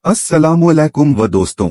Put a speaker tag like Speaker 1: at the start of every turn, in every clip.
Speaker 1: अस्सलामुअलैकुम व दोस्तों,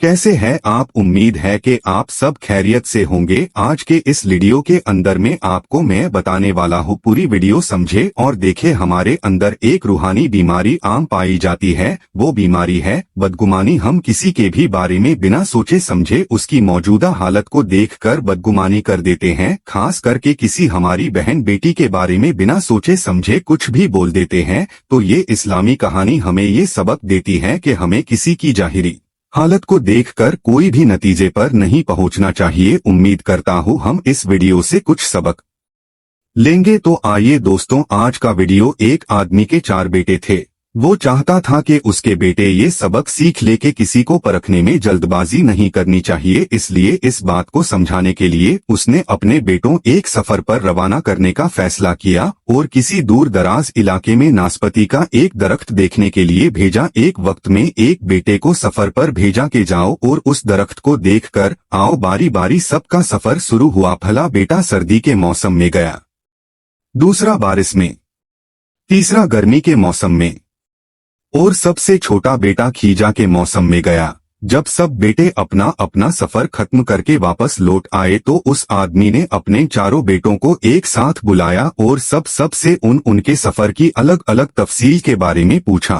Speaker 1: कैसे हैं आप। उम्मीद है कि आप सब खैरियत से होंगे। आज के इस वीडियो के अंदर में आपको मैं बताने वाला हूँ, पूरी वीडियो समझे और देखे। हमारे अंदर एक रूहानी बीमारी आम पाई जाती है, वो बीमारी है बदगुमानी। हम किसी के भी बारे में बिना सोचे समझे उसकी मौजूदा हालत को देखकर बदगुमानी कर देते हैं। खास करके किसी हमारी बहन बेटी के बारे में बिना सोचे समझे कुछ भी बोल देते हैं। तो ये इस्लामी कहानी हमें ये सबक देती है कि हमें किसी की जाहिरी हालत को देखकर कोई भी नतीजे पर नहीं पहुंचना चाहिए। उम्मीद करता हूं हम इस वीडियो से कुछ सबक लेंगे। तो आइए दोस्तों, आज का वीडियो। एक आदमी के 4 बेटे थे। वो चाहता था कि उसके बेटे ये सबक सीख ले कि किसी को परखने में जल्दबाजी नहीं करनी चाहिए। इसलिए इस बात को समझाने के लिए उसने अपने बेटों एक सफर पर रवाना करने का फैसला किया और किसी दूर दराज इलाके में नाशपाती का एक दरख्त देखने के लिए भेजा। एक वक्त में एक बेटे को सफर पर भेजा कि जाओ और उस दरख्त को देखकर आओ। बारी बारी सबका सफर शुरू हुआ। पहला बेटा सर्दी के मौसम में गया, दूसरा बारिश में, तीसरा गर्मी के मौसम में और सबसे छोटा बेटा खीजा के मौसम में गया। जब सब बेटे अपना अपना सफर खत्म करके वापस लौट आए तो उस आदमी ने अपने चारों बेटों को एक साथ बुलाया और सबसे उनके सफर की अलग अलग तफसील के बारे में पूछा।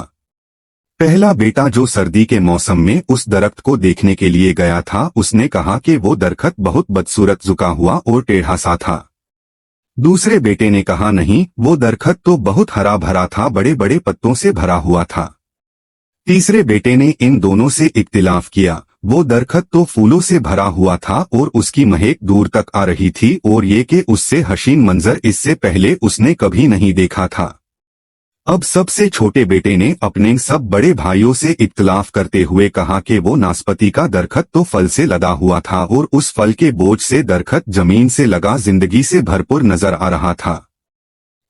Speaker 1: पहला बेटा जो सर्दी के मौसम में उस दरख्त को देखने के लिए गया था, उसने कहा कि वो दरख्त बहुत बदसूरत, झुका हुआ और टेढ़ा सा था। दूसरे बेटे ने कहा नहीं, वो दरख्त तो बहुत हरा भरा था, बड़े बड़े पत्तों से भरा हुआ था। तीसरे बेटे ने इन दोनों से इख्तिलाफ किया, वो दरख्त तो फूलों से भरा हुआ था और उसकी महक दूर तक आ रही थी और ये कि उससे हसीन मंजर इससे पहले उसने कभी नहीं देखा था। अब सबसे छोटे बेटे ने अपने सब बड़े भाइयों से इख्तिलाफ करते हुए कहा कि वो नाशपाती का दरख्त तो फल से लदा हुआ था और उस फल के बोझ से दरख्त जमीन से लगा जिंदगी से भरपूर नजर आ रहा था।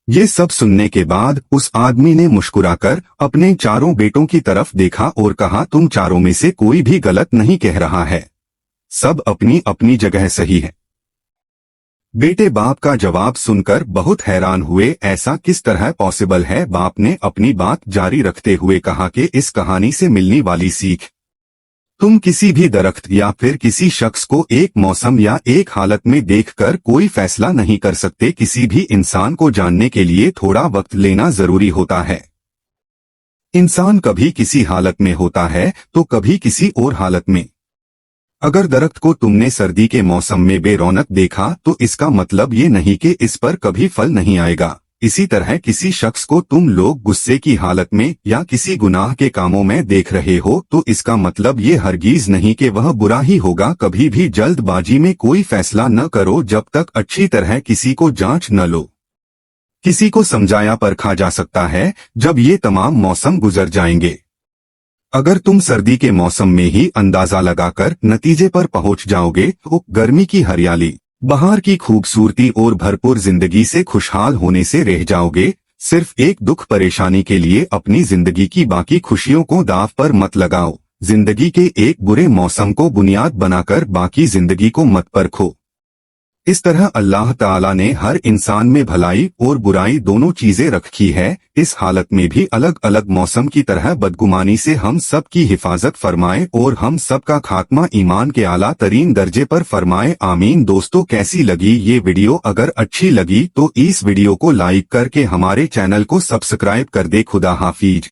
Speaker 1: ये सब सुनने के बाद उस आदमी ने मुस्कुराकर अपने चारों बेटों की तरफ देखा और कहा, तुम चारों में से कोई भी गलत नहीं कह रहा है, सब अपनी अपनी जगह सही है। बेटे बाप का जवाब सुनकर बहुत हैरान हुए। ऐसा किस तरह पॉसिबल है। बाप ने अपनी बात जारी रखते हुए कहा कि इस कहानी से मिलने वाली सीख, तुम किसी भी दरख्त या फिर किसी शख्स को एक मौसम या एक हालत में देखकर कोई फैसला नहीं कर सकते। किसी भी इंसान को जानने के लिए थोड़ा वक्त लेना जरूरी होता है। इंसान कभी किसी हालत में होता है तो कभी किसी और हालत में। अगर दरख्त को तुमने सर्दी के मौसम में बेरौनक देखा तो इसका मतलब ये नहीं कि इस पर कभी फल नहीं आएगा। इसी तरह किसी शख्स को तुम लोग गुस्से की हालत में या किसी गुनाह के कामों में देख रहे हो तो इसका मतलब ये हरगिज नहीं कि वह बुरा ही होगा। कभी भी जल्दबाजी में कोई फैसला न करो जब तक अच्छी तरह किसी को जांच न लो। किसी को समझाया परखा जा सकता है जब ये तमाम मौसम गुजर जाएंगे। अगर तुम सर्दी के मौसम में ही अंदाजा लगाकर नतीजे पर पहुंच जाओगे तो गर्मी की हरियाली, बहार की खूबसूरती और भरपूर जिंदगी से खुशहाल होने से रह जाओगे। सिर्फ एक दुख परेशानी के लिए अपनी जिंदगी की बाकी खुशियों को दांव पर मत लगाओ। जिंदगी के एक बुरे मौसम को बुनियाद बनाकर बाकी जिंदगी को मत परखो। इस तरह अल्लाह ताला ने हर इंसान में भलाई और बुराई दोनों चीजें रखी है। इस हालत में भी अलग अलग मौसम की तरह बदगुमानी से हम सब की हिफाजत फरमाए और हम सब का खात्मा ईमान के आला तरीन दर्जे पर फरमाए, आमीन। दोस्तों, कैसी लगी ये वीडियो? अगर अच्छी लगी तो इस वीडियो को लाइक करके हमारे चैनल को सब्सक्राइब कर दे। खुदा हाफिज।